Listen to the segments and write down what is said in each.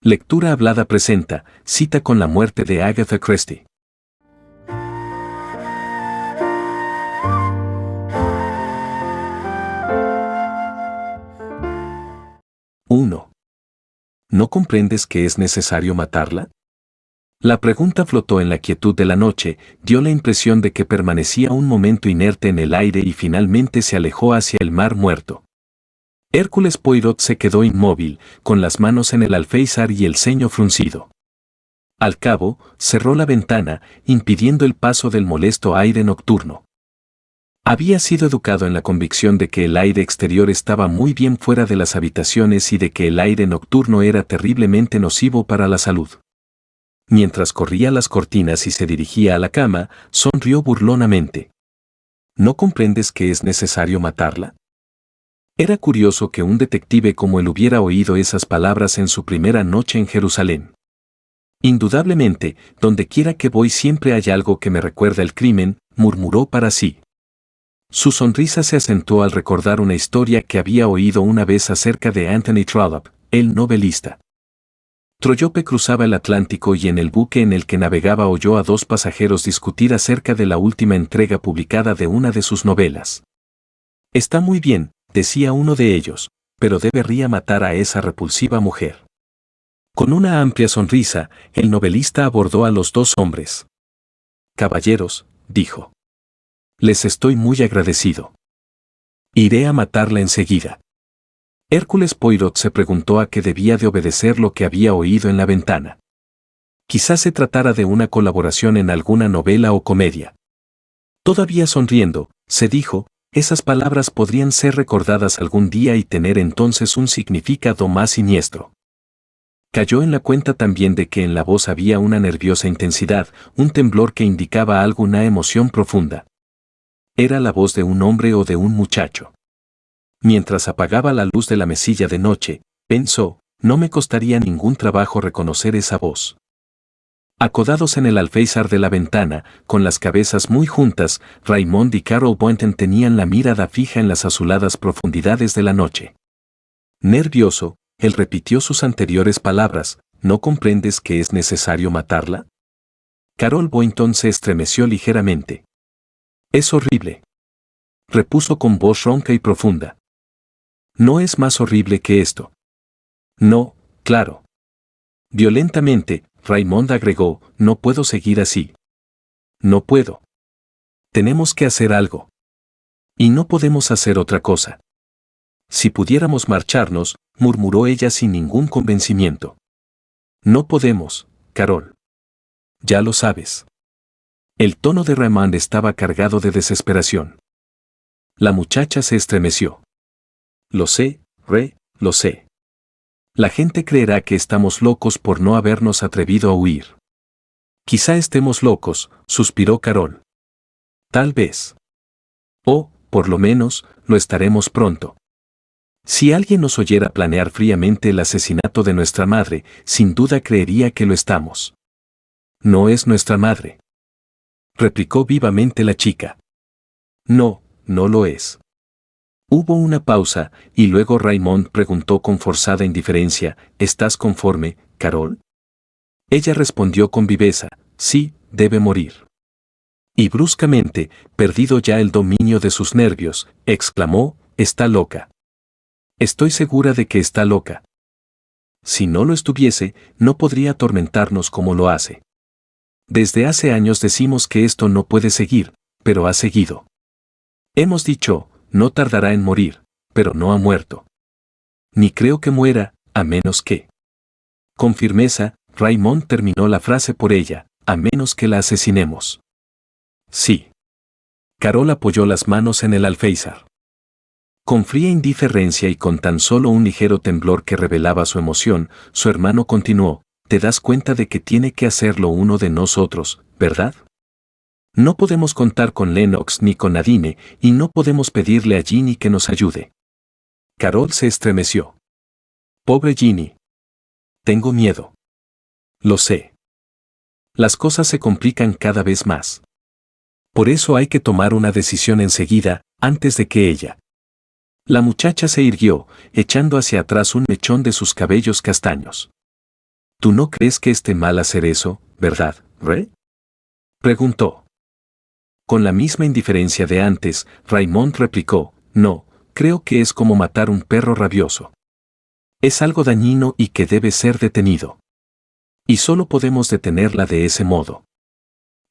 Lectura Hablada presenta Cita con la muerte de Agatha Christie. ¿1? ¿No comprendes que es necesario matarla? La pregunta flotó en la quietud de la noche, dio la impresión de que permanecía un momento inerte en el aire y finalmente se alejó hacia el mar muerto. Hércules Poirot se quedó inmóvil, con las manos en el alféizar y el ceño fruncido. Al cabo, cerró la ventana, impidiendo el paso del molesto aire nocturno. Había sido educado en la convicción de que el aire exterior estaba muy bien fuera de las habitaciones y de que el aire nocturno era terriblemente nocivo para la salud. Mientras corría las cortinas y se dirigía a la cama, sonrió burlonamente. ¿No comprendes que es necesario matarla? Era curioso que un detective como él hubiera oído esas palabras en su primera noche en Jerusalén. Indudablemente, donde quiera que voy siempre hay algo que me recuerda el crimen, murmuró para sí. Su sonrisa se acentuó al recordar una historia que había oído una vez acerca de Anthony Trollope, el novelista. Trollope cruzaba el Atlántico y en el buque en el que navegaba oyó a dos pasajeros discutir acerca de la última entrega publicada de una de sus novelas. Está muy bien, decía uno de ellos, pero debería matar a esa repulsiva mujer. Con una amplia sonrisa, el novelista abordó a los dos hombres. Caballeros, dijo. Les estoy muy agradecido. Iré a matarla enseguida. Hércules Poirot se preguntó a qué debía de obedecer lo que había oído en la ventana. Quizás se tratara de una colaboración en alguna novela o comedia. Todavía sonriendo, se dijo, esas palabras podrían ser recordadas algún día y tener entonces un significado más siniestro. Cayó en la cuenta también de que en la voz había una nerviosa intensidad, un temblor que indicaba alguna emoción profunda. ¿Era la voz de un hombre o de un muchacho? Mientras apagaba la luz de la mesilla de noche, pensó, no me costaría ningún trabajo reconocer esa voz. Acodados en el alféizar de la ventana, con las cabezas muy juntas, Raymond y Carol Boynton tenían la mirada fija en las azuladas profundidades de la noche. Nervioso, él repitió sus anteriores palabras, ¿no comprendes que es necesario matarla? Carol Boynton se estremeció ligeramente. Es horrible. Repuso con voz ronca y profunda. No es más horrible que esto. No, claro. Violentamente, Raymond agregó, no puedo seguir así. No puedo. Tenemos que hacer algo. Y no podemos hacer otra cosa. Si pudiéramos marcharnos, murmuró ella sin ningún convencimiento. No podemos, Carol. Ya lo sabes. El tono de Raymond estaba cargado de desesperación. La muchacha se estremeció. Lo sé, lo sé. La gente creerá que estamos locos por no habernos atrevido a huir. Quizá estemos locos, suspiró Carol. Tal vez. O, por lo menos, lo estaremos pronto. Si alguien nos oyera planear fríamente el asesinato de nuestra madre, sin duda creería que lo estamos. No es nuestra madre. Replicó vivamente la chica. No, no lo es. Hubo una pausa, y luego Raymond preguntó con forzada indiferencia, ¿estás conforme, Carol? Ella respondió con viveza, sí, debe morir. Y bruscamente, perdido ya el dominio de sus nervios, exclamó, está loca. Estoy segura de que está loca. Si no lo estuviese, no podría atormentarnos como lo hace. Desde hace años decimos que esto no puede seguir, pero ha seguido. Hemos dicho, no tardará en morir, pero no ha muerto. Ni creo que muera, a menos que. Con firmeza, Raymond terminó la frase por ella, a menos que la asesinemos. Sí. Carol apoyó las manos en el alféizar. Con fría indiferencia y con tan solo un ligero temblor que revelaba su emoción, su hermano continuó, ¿te das cuenta de que tiene que hacerlo uno de nosotros, verdad? No podemos contar con Lennox ni con Nadine, y no podemos pedirle a Ginny que nos ayude. Carol se estremeció. Pobre Ginny. Tengo miedo. Lo sé. Las cosas se complican cada vez más. Por eso hay que tomar una decisión enseguida, antes de que ella. La muchacha se irguió, echando hacia atrás un mechón de sus cabellos castaños. ¿Tú no crees que esté mal hacer eso, verdad, Re? Preguntó. Con la misma indiferencia de antes, Raymond replicó, no, creo que es como matar un perro rabioso. Es algo dañino y que debe ser detenido. Y solo podemos detenerla de ese modo.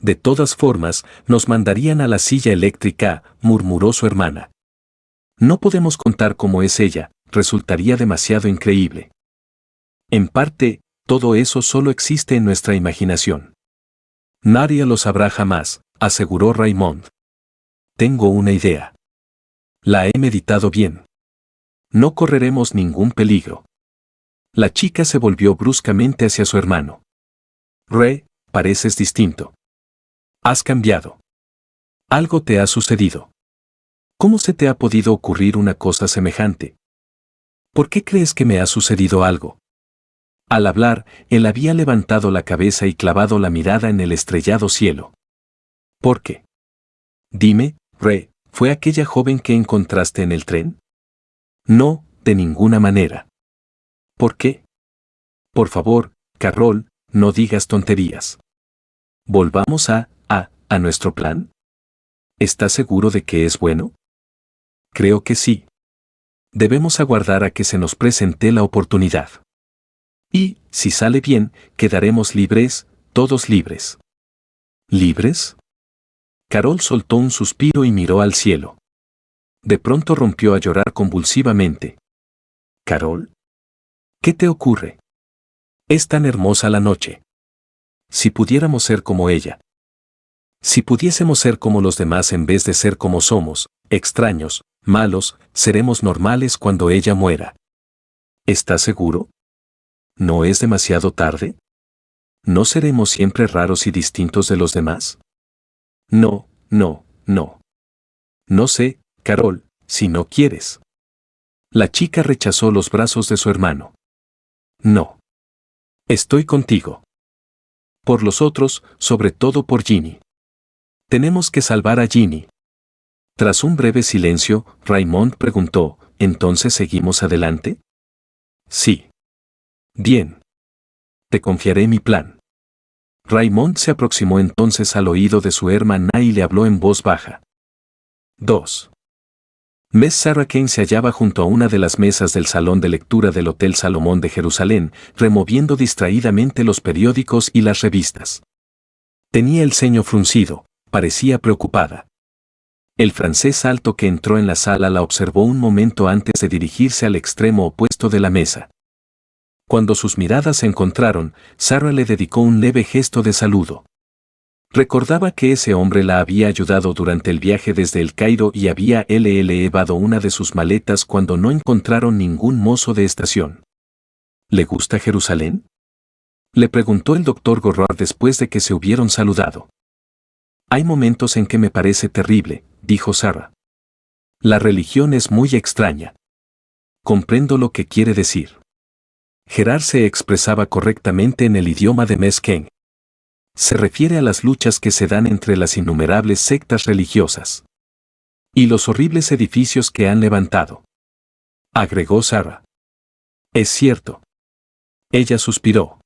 De todas formas, nos mandarían a la silla eléctrica, murmuró su hermana. No podemos contar cómo es ella, resultaría demasiado increíble. En parte, todo eso solo existe en nuestra imaginación. Nadie lo sabrá jamás, aseguró Raymond. Tengo una idea. La he meditado bien. No correremos ningún peligro. La chica se volvió bruscamente hacia su hermano. Re, pareces distinto. Has cambiado. Algo te ha sucedido. ¿Cómo se te ha podido ocurrir una cosa semejante? ¿Por qué crees que me ha sucedido algo? Al hablar, él había levantado la cabeza y clavado la mirada en el estrellado cielo. ¿Por qué? Dime, Re, ¿fue aquella joven que encontraste en el tren? No, de ninguna manera. ¿Por qué? Por favor, Carroll, no digas tonterías. Volvamos a nuestro plan. ¿Estás seguro de que es bueno? Creo que sí. Debemos aguardar a que se nos presente la oportunidad. Y, si sale bien, quedaremos libres, todos libres. ¿Libres? Carol soltó un suspiro y miró al cielo. De pronto rompió a llorar convulsivamente. ¿Carol? ¿Qué te ocurre? Es tan hermosa la noche. Si pudiéramos ser como ella. Si pudiésemos ser como los demás en vez de ser como somos, extraños, malos, seremos normales cuando ella muera. ¿Estás seguro? ¿No es demasiado tarde? ¿No seremos siempre raros y distintos de los demás? No, no, no. No sé, Carol, si no quieres. La chica rechazó los brazos de su hermano. No. Estoy contigo. Por los otros, sobre todo por Ginny. Tenemos que salvar a Ginny. Tras un breve silencio, Raymond preguntó, ¿entonces seguimos adelante? Sí. Bien. Te confiaré mi plan. Raymond se aproximó entonces al oído de su hermana y le habló en voz baja. 2. Miss Sarah Kane se hallaba junto a una de las mesas del salón de lectura del Hotel Salomón de Jerusalén, removiendo distraídamente los periódicos y las revistas. Tenía el ceño fruncido, parecía preocupada. El francés alto que entró en la sala la observó un momento antes de dirigirse al extremo opuesto de la mesa. Cuando sus miradas se encontraron, Sarah le dedicó un leve gesto de saludo. Recordaba que ese hombre la había ayudado durante el viaje desde El Cairo y había llevado una de sus maletas cuando no encontraron ningún mozo de estación. ¿Le gusta Jerusalén? Le preguntó el doctor Gorrard después de que se hubieron saludado. Hay momentos en que me parece terrible, dijo Sarah. La religión es muy extraña. Comprendo lo que quiere decir. Gerard se expresaba correctamente en el idioma de Miss Kane. Se refiere a las luchas que se dan entre las innumerables sectas religiosas. Y los horribles edificios que han levantado. Agregó Sarah. Es cierto. Ella suspiró.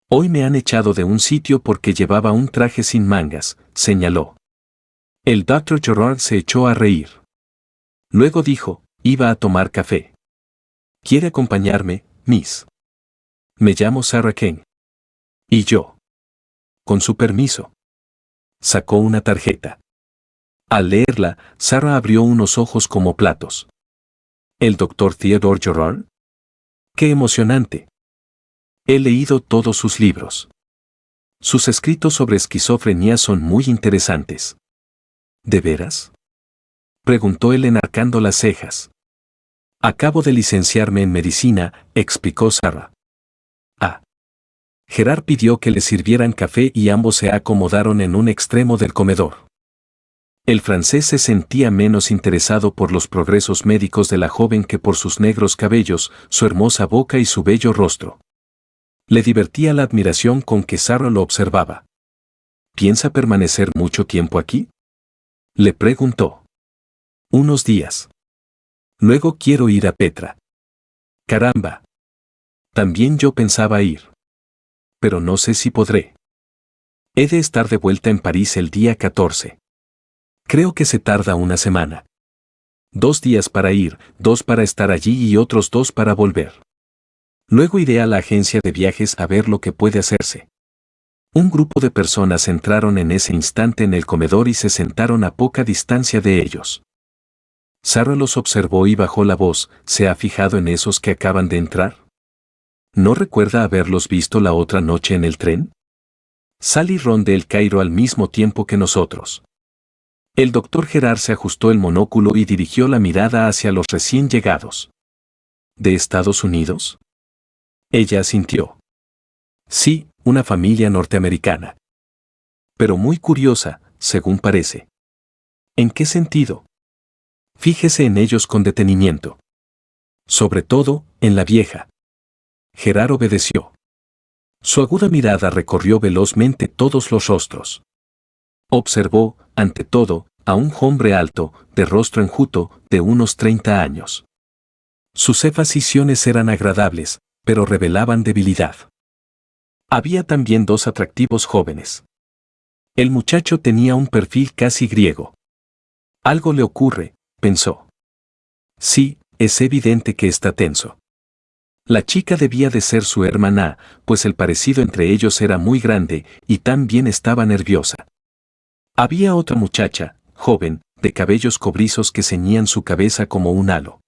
Hoy me han echado de un sitio porque llevaba un traje sin mangas, señaló. El Dr. Gerard se echó a reír. Luego dijo, iba a tomar café. ¿Quiere acompañarme, Miss? Me llamo Sarah Kane. ¿Y yo? Con su permiso. Sacó una tarjeta. Al leerla, Sarah abrió unos ojos como platos. ¿El Dr. Theodore Gerard? ¡Qué emocionante! He leído todos sus libros. Sus escritos sobre esquizofrenia son muy interesantes. ¿De veras? Preguntó él enarcando las cejas. Acabo de licenciarme en medicina, explicó Sarah. Gerard pidió que le sirvieran café y ambos se acomodaron en un extremo del comedor. El francés se sentía menos interesado por los progresos médicos de la joven que por sus negros cabellos, su hermosa boca y su bello rostro. Le divertía la admiración con que Sarah lo observaba. ¿Piensa permanecer mucho tiempo aquí? Le preguntó. Unos días. Luego quiero ir a Petra. Caramba. También yo pensaba ir. Pero no sé si podré. He de estar de vuelta en París el día 14. Creo que se tarda una semana. 2 días para ir, 2 para estar allí y otros 2 para volver. Luego iré a la agencia de viajes a ver lo que puede hacerse. Un grupo de personas entraron en ese instante en el comedor y se sentaron a poca distancia de ellos. Sarah los observó y bajó la voz. ¿Se ha fijado en esos que acaban de entrar? ¿No recuerda haberlos visto la otra noche en el tren? Sally y Ron de El Cairo al mismo tiempo que nosotros. El doctor Gerard se ajustó el monóculo y dirigió la mirada hacia los recién llegados. ¿De Estados Unidos? Ella asintió. Sí, una familia norteamericana. Pero muy curiosa, según parece. ¿En qué sentido? Fíjese en ellos con detenimiento. Sobre todo, en la vieja. Gerard obedeció. Su aguda mirada recorrió velozmente todos los rostros. Observó, ante todo, a un hombre alto, de rostro enjuto, de unos 30 años. Sus facciones eran agradables, pero revelaban debilidad. Había también 2 atractivos jóvenes. El muchacho tenía un perfil casi griego. Algo le ocurre, pensó. Sí, es evidente que está tenso. La chica debía de ser su hermana, pues el parecido entre ellos era muy grande y también estaba nerviosa. Había otra muchacha, joven, de cabellos cobrizos que ceñían su cabeza como un halo.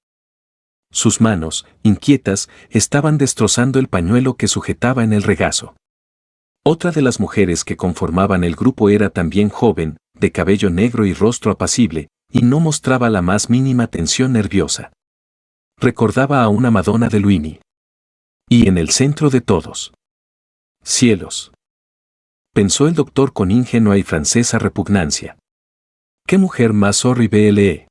Sus manos, inquietas, estaban destrozando el pañuelo que sujetaba en el regazo. Otra de las mujeres que conformaban el grupo era también joven, de cabello negro y rostro apacible, y no mostraba la más mínima tensión nerviosa. Recordaba a una Madonna de Luini. Y en el centro de todos. Cielos. Pensó el doctor con ingenua y francesa repugnancia. ¡Qué mujer más horrible!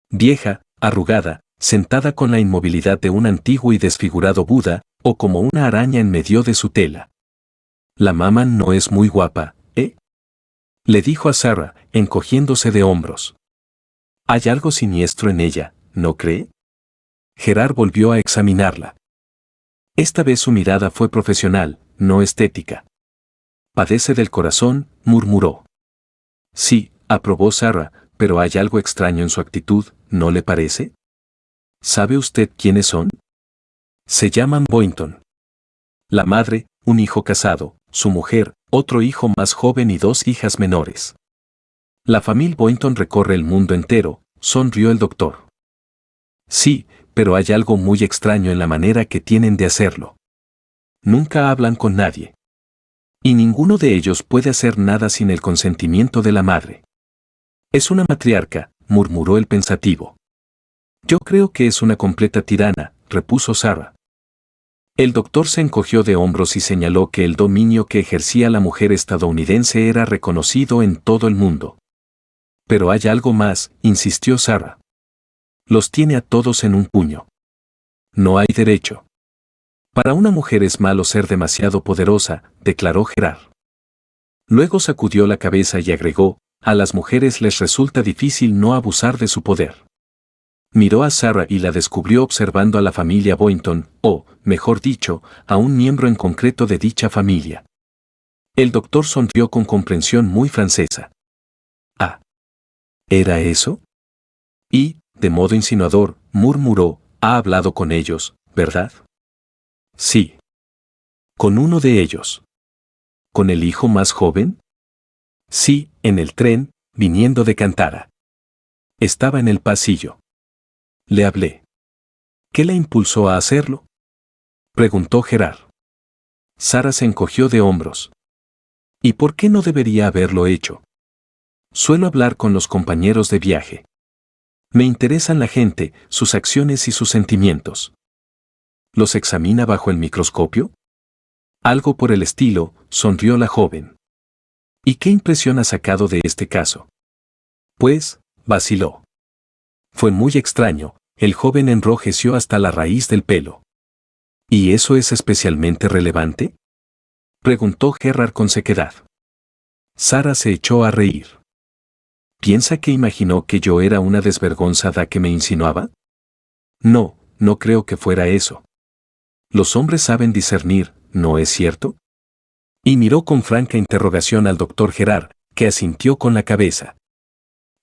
Vieja, arrugada, sentada con la inmovilidad de un antiguo y desfigurado Buda, o como una araña en medio de su tela. La mamá no es muy guapa, ¿eh? Le dijo a Sarah, encogiéndose de hombros. Hay algo siniestro en ella, ¿no cree? Gerard volvió a examinarla. Esta vez su mirada fue profesional, no estética. Padece del corazón, murmuró. Sí, aprobó Sarah, pero hay algo extraño en su actitud, ¿no le parece? ¿Sabe usted quiénes son? Se llaman Boynton. La madre, un hijo casado, su mujer, otro hijo más joven y 2 hijas menores. La familia Boynton recorre el mundo entero, sonrió el doctor. Sí, pero hay algo muy extraño en la manera que tienen de hacerlo. Nunca hablan con nadie. Y ninguno de ellos puede hacer nada sin el consentimiento de la madre. Es una matriarca, murmuró el pensativo. Yo creo que es una completa tirana, repuso Sarah. El doctor se encogió de hombros y señaló que el dominio que ejercía la mujer estadounidense era reconocido en todo el mundo. Pero hay algo más, insistió Sarah. Los tiene a todos en un puño. No hay derecho. Para una mujer es malo ser demasiado poderosa, declaró Gerard. Luego sacudió la cabeza y agregó, a las mujeres les resulta difícil no abusar de su poder. Miró a Sarah y la descubrió observando a la familia Boynton, o, mejor dicho, a un miembro en concreto de dicha familia. El doctor sonrió con comprensión muy francesa. Ah. ¿Era eso? Y, de modo insinuador, murmuró, ha hablado con ellos, ¿verdad? Sí. ¿Con uno de ellos? ¿Con el hijo más joven? Sí, en el tren, viniendo de Cantara. Estaba en el pasillo. Le hablé. ¿Qué le impulsó a hacerlo? Preguntó Gerard. Sarah se encogió de hombros. ¿Y por qué no debería haberlo hecho? Suelo hablar con los compañeros de viaje. Me interesan la gente, sus acciones y sus sentimientos. ¿Los examina bajo el microscopio? Algo por el estilo, sonrió la joven. ¿Y qué impresión ha sacado de este caso? Pues, vaciló. Fue muy extraño, el joven enrojeció hasta la raíz del pelo. ¿Y eso es especialmente relevante? Preguntó Gerard con sequedad. Sara se echó a reír. ¿Piensa que imaginó que yo era una desvergonzada que me insinuaba? No, no creo que fuera eso. Los hombres saben discernir, ¿no es cierto? Y miró con franca interrogación al doctor Gerard, que asintió con la cabeza.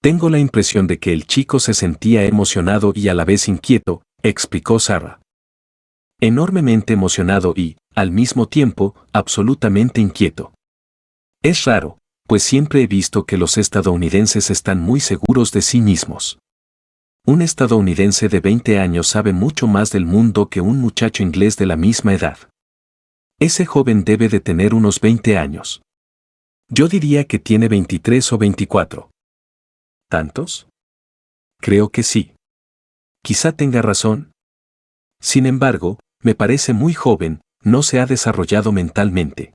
Tengo la impresión de que el chico se sentía emocionado y a la vez inquieto, explicó Sara. Enormemente emocionado y, al mismo tiempo, absolutamente inquieto. Es raro, pues siempre he visto que los estadounidenses están muy seguros de sí mismos. Un estadounidense de 20 años sabe mucho más del mundo que un muchacho inglés de la misma edad. Ese joven debe de tener unos 20 años. Yo diría que tiene 23 o 24. ¿Tantos? Creo que sí. Quizá tenga razón. Sin embargo, me parece muy joven, no se ha desarrollado mentalmente.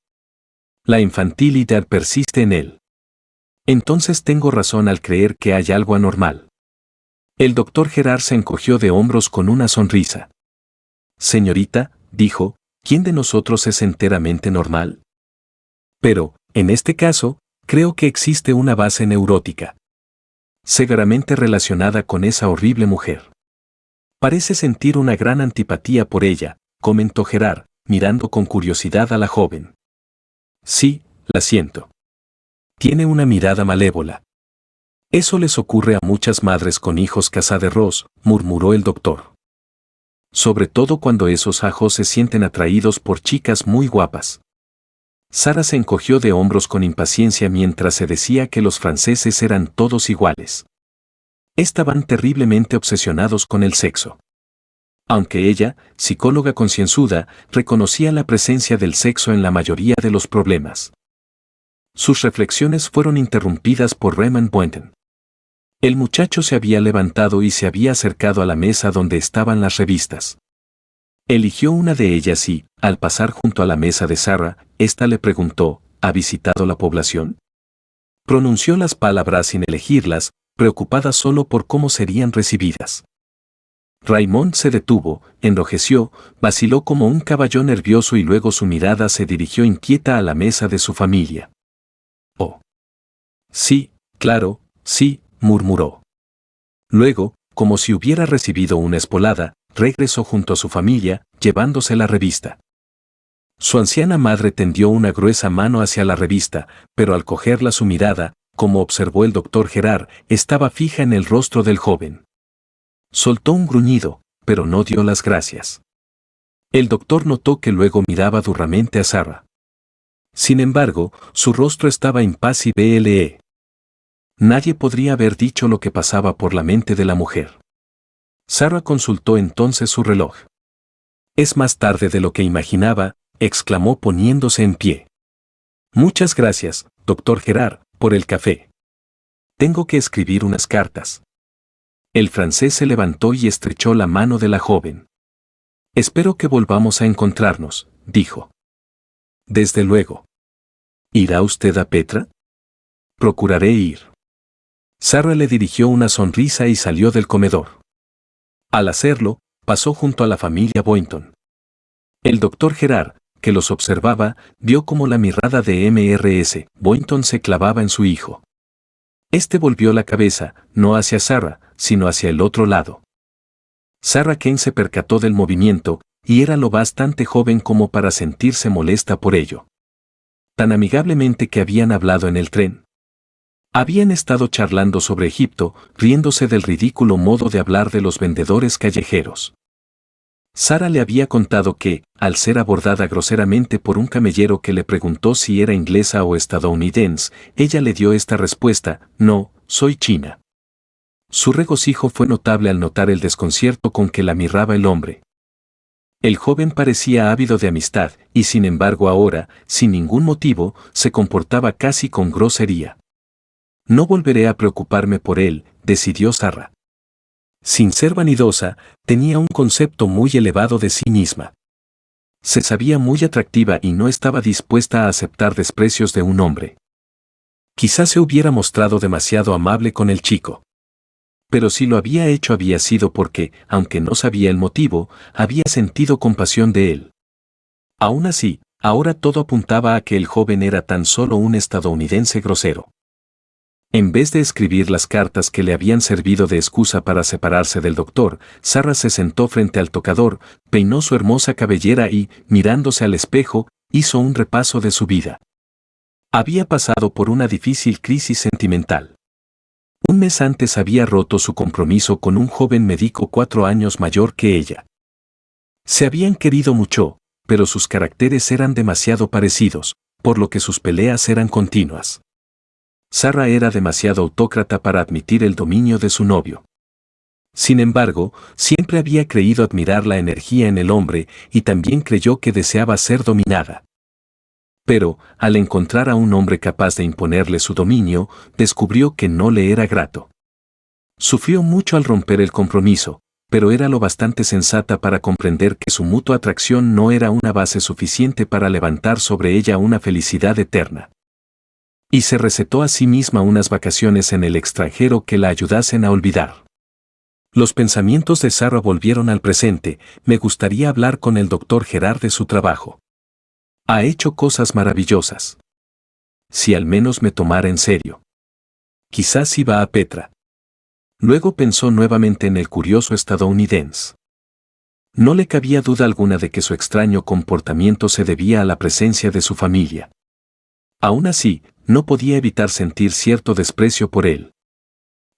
La infantilidad persiste en él. Entonces tengo razón al creer que hay algo anormal. El doctor Gerard se encogió de hombros con una sonrisa. Señorita, dijo, ¿quién de nosotros es enteramente normal? Pero, en este caso, creo que existe una base neurótica. Severamente relacionada con esa horrible mujer. Parece sentir una gran antipatía por ella, comentó Gerard, mirando con curiosidad a la joven. Sí, la siento. Tiene una mirada malévola. Eso les ocurre a muchas madres con hijos casaderos, murmuró el doctor. Sobre todo cuando esos ajos se sienten atraídos por chicas muy guapas. Sara se encogió de hombros con impaciencia mientras se decía que los franceses eran todos iguales. Estaban terriblemente obsesionados con el sexo. Aunque ella, psicóloga concienzuda, reconocía la presencia del sexo en la mayoría de los problemas. Sus reflexiones fueron interrumpidas por Raymond Boynton. El muchacho se había levantado y se había acercado a la mesa donde estaban las revistas. Eligió una de ellas y, al pasar junto a la mesa de Sara, ésta le preguntó, ¿ha visitado la población? Pronunció las palabras sin elegirlas, preocupada solo por cómo serían recibidas. Raymond se detuvo, enrojeció, vaciló como un caballo nervioso y luego su mirada se dirigió inquieta a la mesa de su familia. Oh. Sí, claro, sí, murmuró. Luego, como si hubiera recibido una espolada, regresó junto a su familia, llevándose la revista. Su anciana madre tendió una gruesa mano hacia la revista, pero al cogerla su mirada, como observó el doctor Gerard, estaba fija en el rostro del joven. Soltó un gruñido, pero no dio las gracias. El doctor notó que luego miraba duramente a Sara. Sin embargo, su rostro estaba impasible. Nadie podría haber dicho lo que pasaba por la mente de la mujer. Sara consultó entonces su reloj. Es más tarde de lo que imaginaba, exclamó poniéndose en pie. Muchas gracias, doctor Gerard, por el café. Tengo que escribir unas cartas. El francés se levantó y estrechó la mano de la joven. Espero que volvamos a encontrarnos, dijo. Desde luego. ¿Irá usted a Petra? Procuraré ir. Sara le dirigió una sonrisa y salió del comedor. Al hacerlo, pasó junto a la familia Boynton. El doctor Gerard, que los observaba, vio como la mirada de Mrs. Boynton se clavaba en su hijo. Este volvió la cabeza, no hacia Sara, sino hacia el otro lado. Sara Kane se percató del movimiento, y era lo bastante joven como para sentirse molesta por ello. Tan amigablemente que habían hablado en el tren. Habían estado charlando sobre Egipto, riéndose del ridículo modo de hablar de los vendedores callejeros. Sara le había contado que, al ser abordada groseramente por un camellero que le preguntó si era inglesa o estadounidense, ella le dio esta respuesta: no, soy china. Su regocijo fue notable al notar el desconcierto con que la miraba el hombre. El joven parecía ávido de amistad, y sin embargo ahora, sin ningún motivo, se comportaba casi con grosería. No volveré a preocuparme por él, decidió Sara. Sin ser vanidosa, tenía un concepto muy elevado de sí misma. Se sabía muy atractiva y no estaba dispuesta a aceptar desprecios de un hombre. Quizás se hubiera mostrado demasiado amable con el chico. Pero si lo había hecho había sido porque, aunque no sabía el motivo, había sentido compasión de él. Aún así, Ahora todo apuntaba a que el joven era tan solo un estadounidense grosero. En vez de escribir las cartas que le habían servido de excusa para separarse del doctor, Sarah se sentó frente al tocador, peinó su hermosa cabellera y, mirándose al espejo, hizo un repaso de su vida. Había pasado por una difícil crisis sentimental. Un mes antes había roto su compromiso con un joven médico 4 años mayor que ella. Se habían querido mucho, pero sus caracteres eran demasiado parecidos, por lo que sus peleas eran continuas. Sarah era demasiado autócrata para admitir el dominio de su novio. Sin embargo, siempre había creído admirar la energía en el hombre y también creyó que deseaba ser dominada. Pero, al encontrar a un hombre capaz de imponerle su dominio, descubrió que no le era grato. Sufrió mucho al romper el compromiso, pero era lo bastante sensata para comprender que su mutua atracción no era una base suficiente para levantar sobre ella una felicidad eterna. Y se recetó a sí misma unas vacaciones en el extranjero que la ayudasen a olvidar. Los pensamientos de Sarah volvieron al presente. Me gustaría hablar con el doctor Gerard de su trabajo. Ha hecho cosas maravillosas. Si al menos me tomara en serio. Quizás iba a Petra. Luego pensó nuevamente en el curioso estadounidense. No le cabía duda alguna de que su extraño comportamiento se debía a la presencia de su familia. Aún así, no podía evitar sentir cierto desprecio por él.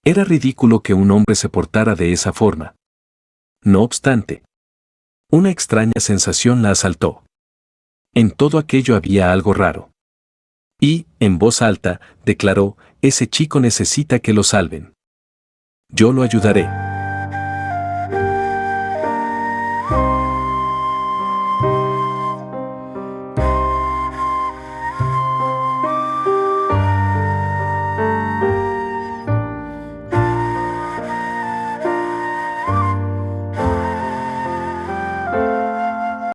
Era ridículo que un hombre se portara de esa forma. No obstante, una extraña sensación la asaltó. En todo aquello había algo raro. Y, en voz alta, declaró: ese chico necesita que lo salven. Yo lo ayudaré.